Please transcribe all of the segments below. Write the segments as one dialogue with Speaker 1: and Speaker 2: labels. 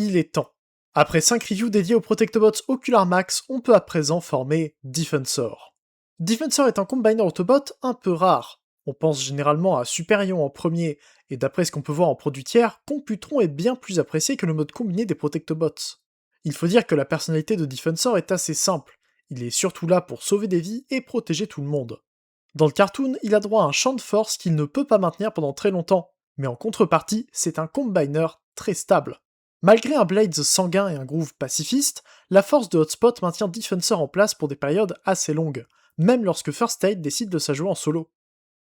Speaker 1: il est temps. Après 5 reviews dédiées aux Protectobots Ocular Max, on peut à présent former Defensor. Defensor est un combiner Autobot un peu rare. On pense généralement à Superion en premier, et d'après ce qu'on peut voir en produit tiers, Computron est bien plus apprécié que le mode combiné des Protectobots. Il faut dire que la personnalité de Defensor est assez simple, il est surtout là pour sauver des vies et protéger tout le monde. Dans le cartoon, il a droit à un champ de force qu'il ne peut pas maintenir pendant très longtemps, mais en contrepartie, c'est un combiner très stable. Malgré un Blades sanguin et un groove pacifiste, la force de Hotspot maintient Defensor en place pour des périodes assez longues, même lorsque First Aid décide de sa jouer en solo.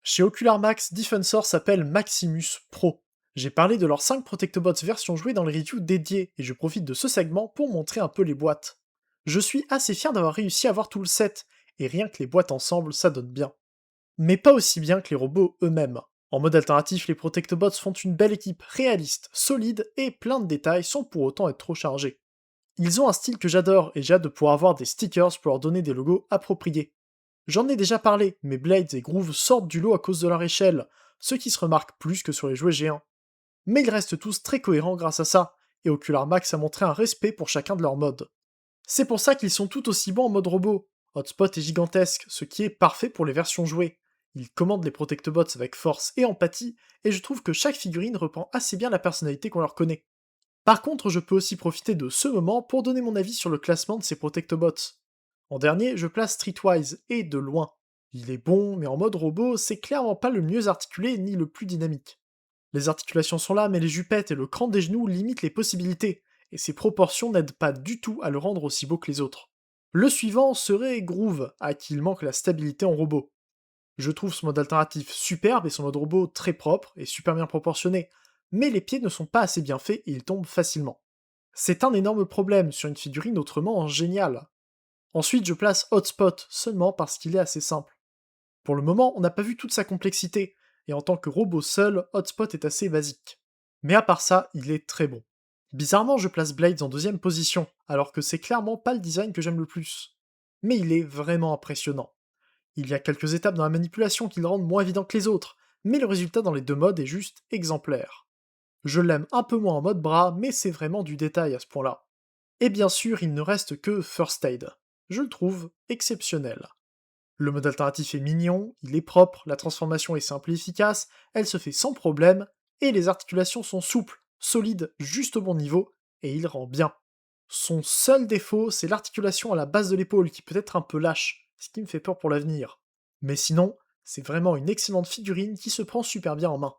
Speaker 1: Chez Ocular Max, Defensor s'appelle Maximus Pro. J'ai parlé de leurs 5 Protectobots version jouée dans les reviews dédiées, et je profite de ce segment pour montrer un peu les boîtes. Je suis assez fier d'avoir réussi à avoir tout le set, et rien que les boîtes ensemble, ça donne bien. Mais pas aussi bien que les robots eux-mêmes. En mode alternatif, les Protectobots font une belle équipe réaliste, solide et plein de détails sans pour autant être trop chargés. Ils ont un style que j'adore et j'ai hâte de pouvoir avoir des stickers pour leur donner des logos appropriés. J'en ai déjà parlé, mais Blades et Groove sortent du lot à cause de leur échelle, ce qui se remarque plus que sur les jouets géants. Mais ils restent tous très cohérents grâce à ça, et Ocular Max a montré un respect pour chacun de leurs modes. C'est pour ça qu'ils sont tout aussi bons en mode robot. Hotspot est gigantesque, ce qui est parfait pour les versions jouées. Il commande les Protectobots avec force et empathie, et je trouve que chaque figurine reprend assez bien la personnalité qu'on leur connaît. Par contre, je peux aussi profiter de ce moment pour donner mon avis sur le classement de ces Protectobots. En dernier, je place Streetwise, et de loin. Il est bon, mais en mode robot, c'est clairement pas le mieux articulé ni le plus dynamique. Les articulations sont là, mais les jupettes et le cran des genoux limitent les possibilités, et ses proportions n'aident pas du tout à le rendre aussi beau que les autres. Le suivant serait Groove, à qui il manque la stabilité en robot. Je trouve ce mode alternatif superbe et son mode robot très propre et super bien proportionné, mais les pieds ne sont pas assez bien faits et ils tombent facilement. C'est un énorme problème sur une figurine autrement géniale. Ensuite, je place Hotspot seulement parce qu'il est assez simple. Pour le moment, on n'a pas vu toute sa complexité, et en tant que robot seul, Hotspot est assez basique. Mais à part ça, il est très bon. Bizarrement, je place Blades en deuxième position, alors que c'est clairement pas le design que j'aime le plus. Mais il est vraiment impressionnant. Il y a quelques étapes dans la manipulation qui le rendent moins évident que les autres, mais le résultat dans les deux modes est juste exemplaire. Je l'aime un peu moins en mode bras, mais c'est vraiment du détail à ce point-là. Et bien sûr, il ne reste que First Aid. Je le trouve exceptionnel. Le mode alternatif est mignon, il est propre, la transformation est simple et efficace, elle se fait sans problème, et les articulations sont souples, solides, juste au bon niveau, et il rend bien. Son seul défaut, c'est l'articulation à la base de l'épaule qui peut être un peu lâche, ce qui me fait peur pour l'avenir. Mais sinon, c'est vraiment une excellente figurine qui se prend super bien en main.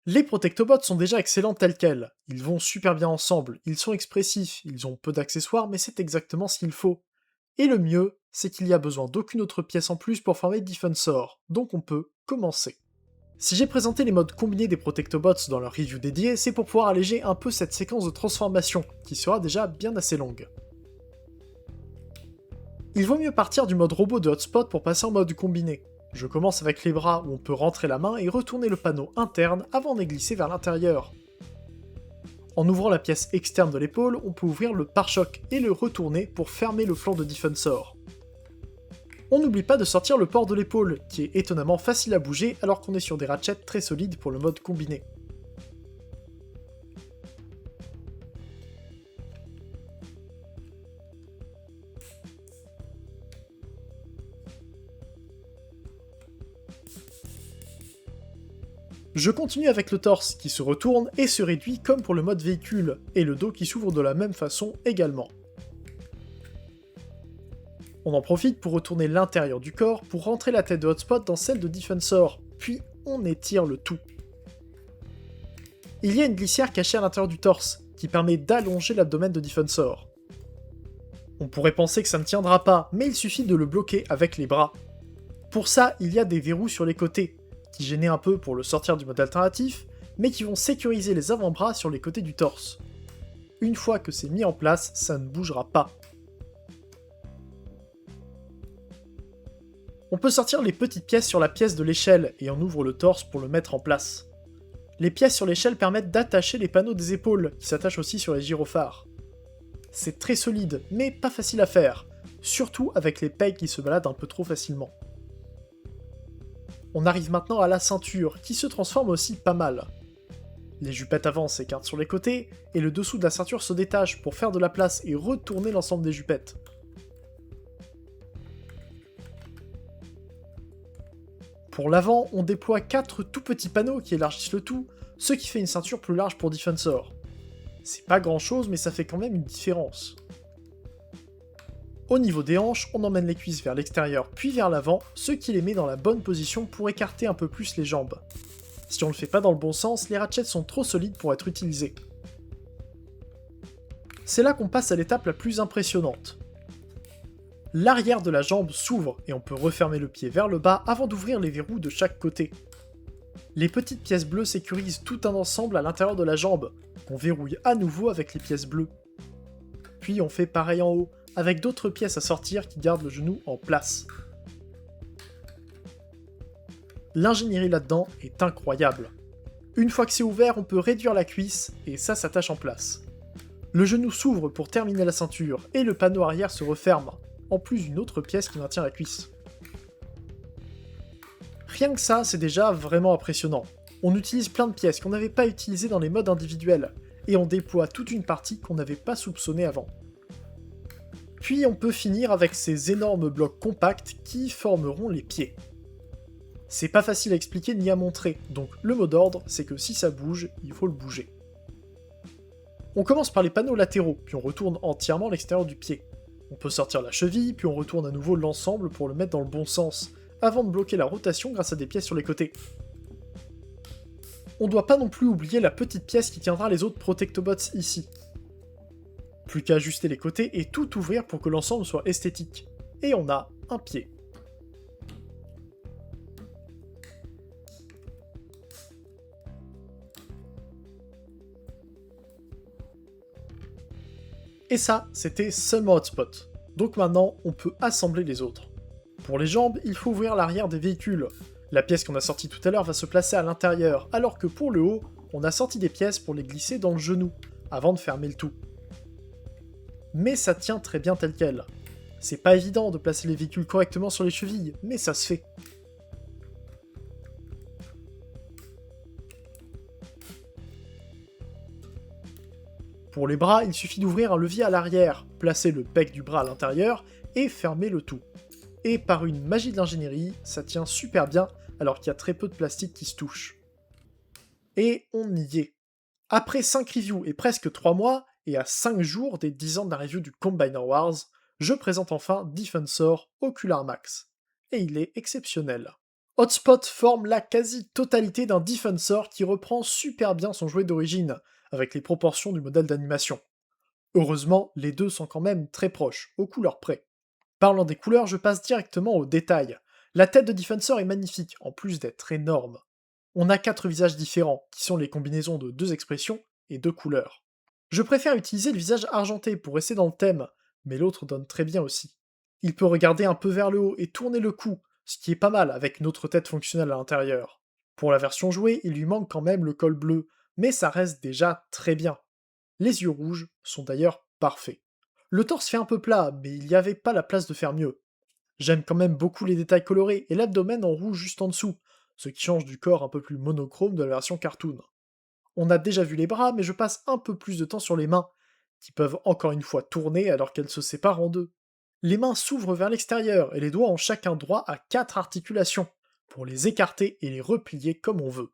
Speaker 1: Les Protectobots sont déjà excellents tels quels, ils vont super bien ensemble, ils sont expressifs, ils ont peu d'accessoires mais c'est exactement ce qu'il faut. Et le mieux, c'est qu'il n'y a besoin d'aucune autre pièce en plus pour former Defensor, donc on peut commencer. Si j'ai présenté les modes combinés des Protectobots dans leur review dédiée, c'est pour pouvoir alléger un peu cette séquence de transformation, qui sera déjà bien assez longue. Il vaut mieux partir du mode robot de Hotspot pour passer en mode combiné. Je commence avec les bras où on peut rentrer la main et retourner le panneau interne avant de glisser vers l'intérieur. En ouvrant la pièce externe de l'épaule, on peut ouvrir le pare-choc et le retourner pour fermer le flanc de Defensor. On n'oublie pas de sortir le port de l'épaule, qui est étonnamment facile à bouger alors qu'on est sur des ratchets très solides pour le mode combiné. Je continue avec le torse qui se retourne et se réduit comme pour le mode véhicule, et le dos qui s'ouvre de la même façon également. On en profite pour retourner l'intérieur du corps pour rentrer la tête de Hotspot dans celle de Defensor, puis on étire le tout. Il y a une glissière cachée à l'intérieur du torse, qui permet d'allonger l'abdomen de Defensor. On pourrait penser que ça ne tiendra pas, mais il suffit de le bloquer avec les bras. Pour ça, il y a des verrous sur les côtés, qui gênent un peu pour le sortir du mode alternatif, mais qui vont sécuriser les avant-bras sur les côtés du torse. Une fois que c'est mis en place, ça ne bougera pas. On peut sortir les petites pièces sur la pièce de l'échelle et on ouvre le torse pour le mettre en place. Les pièces sur l'échelle permettent d'attacher les panneaux des épaules, qui s'attachent aussi sur les gyrophares. C'est très solide, mais pas facile à faire, surtout avec les pegs qui se baladent un peu trop facilement. On arrive maintenant à la ceinture, qui se transforme aussi pas mal. Les jupettes avant s'écartent sur les côtés, et le dessous de la ceinture se détache pour faire de la place et retourner l'ensemble des jupettes. Pour l'avant, on déploie 4 tout petits panneaux qui élargissent le tout, ce qui fait une ceinture plus large pour Defensor. C'est pas grand chose, mais ça fait quand même une différence. Au niveau des hanches, on emmène les cuisses vers l'extérieur puis vers l'avant, ce qui les met dans la bonne position pour écarter un peu plus les jambes. Si on le fait pas dans le bon sens, les ratchets sont trop solides pour être utilisés. C'est là qu'on passe à l'étape la plus impressionnante. L'arrière de la jambe s'ouvre et on peut refermer le pied vers le bas avant d'ouvrir les verrous de chaque côté. Les petites pièces bleues sécurisent tout un ensemble à l'intérieur de la jambe, qu'on verrouille à nouveau avec les pièces bleues. Puis on fait pareil en haut, avec d'autres pièces à sortir qui gardent le genou en place. L'ingénierie là-dedans est incroyable. Une fois que c'est ouvert, on peut réduire la cuisse et ça s'attache en place. Le genou s'ouvre pour terminer la ceinture et le panneau arrière se referme, en plus d'une autre pièce qui maintient la cuisse. Rien que ça, c'est déjà vraiment impressionnant. On utilise plein de pièces qu'on n'avait pas utilisées dans les modes individuels, et on déploie toute une partie qu'on n'avait pas soupçonnée avant. Puis on peut finir avec ces énormes blocs compacts qui formeront les pieds. C'est pas facile à expliquer ni à montrer, donc le mot d'ordre, c'est que si ça bouge, il faut le bouger. On commence par les panneaux latéraux, puis on retourne entièrement l'extérieur du pied. On peut sortir la cheville, puis on retourne à nouveau l'ensemble pour le mettre dans le bon sens, avant de bloquer la rotation grâce à des pièces sur les côtés. On doit pas non plus oublier la petite pièce qui tiendra les autres Protectobots ici. Plus qu'à ajuster les côtés et tout ouvrir pour que l'ensemble soit esthétique. Et on a un pied. Et ça, c'était seulement Hotspot. Donc maintenant, on peut assembler les autres. Pour les jambes, il faut ouvrir l'arrière des véhicules. La pièce qu'on a sortie tout à l'heure va se placer à l'intérieur, alors que pour le haut, on a sorti des pièces pour les glisser dans le genou, avant de fermer le tout. Mais ça tient très bien tel quel. C'est pas évident de placer les véhicules correctement sur les chevilles, mais ça se fait. Pour les bras, il suffit d'ouvrir un levier à l'arrière, placer le bec du bras à l'intérieur et fermer le tout. Et par une magie de l'ingénierie, ça tient super bien alors qu'il y a très peu de plastique qui se touche. Et on y est. Après 5 reviews et presque 3 mois, et à 5 jours des 10 ans de la review du Combiner Wars, je présente enfin Defensor Ocular Max. Et il est exceptionnel. Hotspot forme la quasi-totalité d'un Defensor qui reprend super bien son jouet d'origine, avec les proportions du modèle d'animation. Heureusement, les deux sont quand même très proches, aux couleurs près. Parlant des couleurs, je passe directement aux détails. La tête de Defensor est magnifique, en plus d'être énorme. On a 4 visages différents, qui sont les combinaisons de 2 expressions et 2 couleurs. Je préfère utiliser le visage argenté pour rester dans le thème, mais l'autre donne très bien aussi. Il peut regarder un peu vers le haut et tourner le cou, ce qui est pas mal avec une autre tête fonctionnelle à l'intérieur. Pour la version jouée, il lui manque quand même le col bleu, mais ça reste déjà très bien. Les yeux rouges sont d'ailleurs parfaits. Le torse fait un peu plat, mais il n'y avait pas la place de faire mieux. J'aime quand même beaucoup les détails colorés et l'abdomen en rouge juste en dessous, ce qui change du corps un peu plus monochrome de la version cartoon. On a déjà vu les bras, mais je passe un peu plus de temps sur les mains, qui peuvent encore une fois tourner alors qu'elles se séparent en deux. Les mains s'ouvrent vers l'extérieur et les doigts ont chacun droit à 4 articulations, pour les écarter et les replier comme on veut.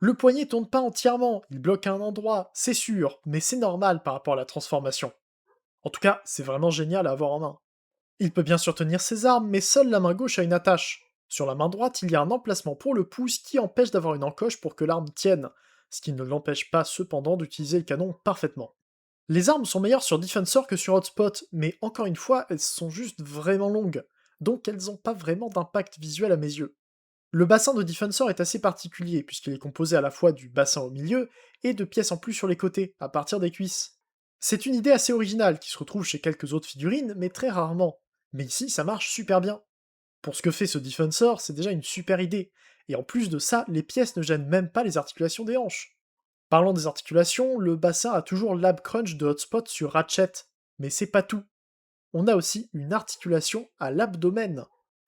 Speaker 1: Le poignet tourne pas entièrement, il bloque à un endroit, c'est sûr, mais c'est normal par rapport à la transformation. En tout cas, c'est vraiment génial à avoir en main. Il peut bien sûr tenir ses armes, mais seule la main gauche a une attache. Sur la main droite, il y a un emplacement pour le pouce qui empêche d'avoir une encoche pour que l'arme tienne, ce qui ne l'empêche pas cependant d'utiliser le canon parfaitement. Les armes sont meilleures sur Defensor que sur Hotspot, mais encore une fois, elles sont juste vraiment longues, donc elles n'ont pas vraiment d'impact visuel à mes yeux. Le bassin de Defensor est assez particulier, puisqu'il est composé à la fois du bassin au milieu et de pièces en plus sur les côtés, à partir des cuisses. C'est une idée assez originale qui se retrouve chez quelques autres figurines, mais très rarement. Mais ici, ça marche super bien. Pour ce que fait ce Defensor, c'est déjà une super idée, et en plus de ça, les pièces ne gênent même pas les articulations des hanches. Parlant des articulations, le bassin a toujours l'ab crunch de Hotspot sur Ratchet, mais c'est pas tout. On a aussi une articulation à l'abdomen.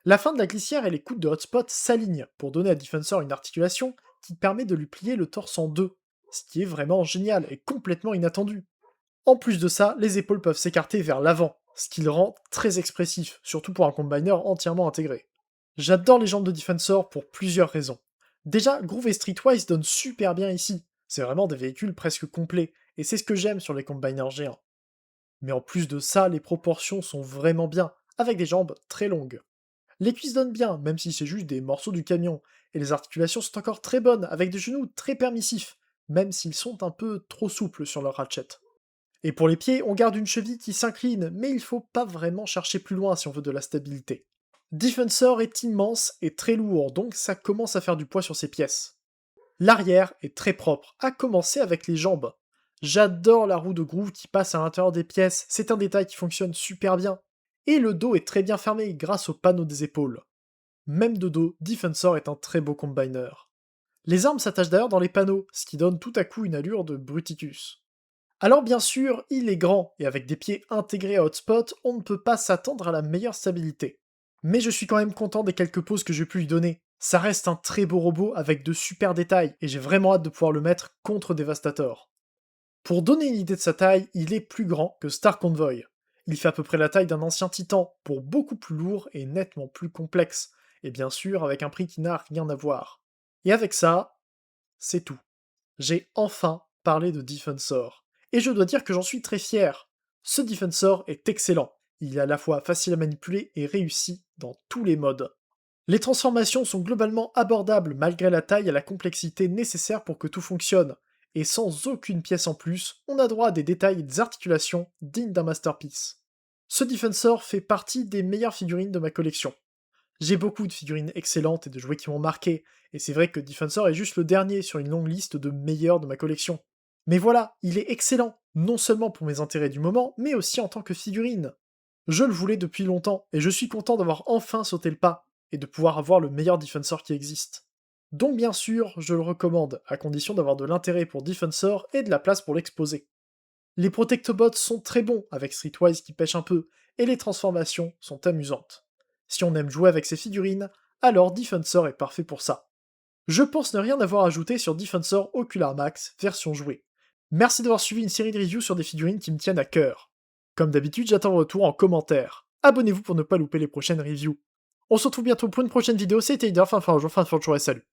Speaker 1: La fin de la glissière et les coudes de Hotspot s'alignent pour donner à Defensor une articulation qui permet de lui plier le torse en deux. ce qui est vraiment génial et complètement inattendu. En plus de ça, les épaules peuvent s'écarter vers l'avant, ce qui le rend très expressif, surtout pour un combiner entièrement intégré. J'adore les jambes de Defensor pour plusieurs raisons. Déjà, Groove et Streetwise donnent super bien ici, c'est vraiment des véhicules presque complets, et c'est ce que j'aime sur les combiners géants. Mais en plus de ça, les proportions sont vraiment bien, avec des jambes très longues. Les cuisses donnent bien, même si c'est juste des morceaux du camion, et les articulations sont encore très bonnes, avec des genoux très permissifs, même s'ils sont un peu trop souples sur leur ratchet. Et pour les pieds, on garde une cheville qui s'incline, mais il faut pas vraiment chercher plus loin si on veut de la stabilité. Defensor est immense et très lourd, donc ça commence à faire du poids sur ses pièces. L'arrière est très propre, à commencer avec les jambes. J'adore la roue de groove qui passe à l'intérieur des pièces, c'est un détail qui fonctionne super bien. Et le dos est très bien fermé grâce au panneau des épaules. Même de dos, Defensor est un très beau combiner. Les armes s'attachent d'ailleurs dans les panneaux, ce qui donne tout à coup une allure de Bruticus. Alors bien sûr, il est grand, et avec des pieds intégrés à Hotspot, on ne peut pas s'attendre à la meilleure stabilité. Mais je suis quand même content des quelques poses que j'ai pu lui donner. Ça reste un très beau robot avec de super détails, et j'ai vraiment hâte de pouvoir le mettre contre Devastator. Pour donner une idée de sa taille, il est plus grand que Star Convoy. Il fait à peu près la taille d'un ancien titan, pour beaucoup plus lourd et nettement plus complexe, et bien sûr avec un prix qui n'a rien à voir. Et avec ça, c'est tout. J'ai enfin parlé de Defensor. Et je dois dire que j'en suis très fier. Ce Defensor est excellent. Il est à la fois facile à manipuler et réussi dans tous les modes. Les transformations sont globalement abordables malgré la taille et la complexité nécessaires pour que tout fonctionne. Et sans aucune pièce en plus, on a droit à des détails et des articulations dignes d'un masterpiece. Ce Defensor fait partie des meilleures figurines de ma collection. J'ai beaucoup de figurines excellentes et de jouets qui m'ont marqué, et c'est vrai que Defensor est juste le dernier sur une longue liste de meilleurs de ma collection. Mais voilà, il est excellent, non seulement pour mes intérêts du moment, mais aussi en tant que figurine. Je le voulais depuis longtemps, et je suis content d'avoir enfin sauté le pas, et de pouvoir avoir le meilleur Defensor qui existe. Donc bien sûr, je le recommande, à condition d'avoir de l'intérêt pour Defensor et de la place pour l'exposer. Les Protectobots sont très bons, avec Streetwise qui pêche un peu, et les transformations sont amusantes. Si on aime jouer avec ces figurines, alors Defensor est parfait pour ça. Je pense ne rien avoir ajouté sur Defensor Ocular Max version jouée. Merci d'avoir suivi une série de reviews sur des figurines qui me tiennent à cœur. Comme d'habitude, j'attends vos retours en commentaire. Abonnez-vous pour ne pas louper les prochaines reviews. On se retrouve bientôt pour une prochaine vidéo, c'était Ider, fin de jour et salut.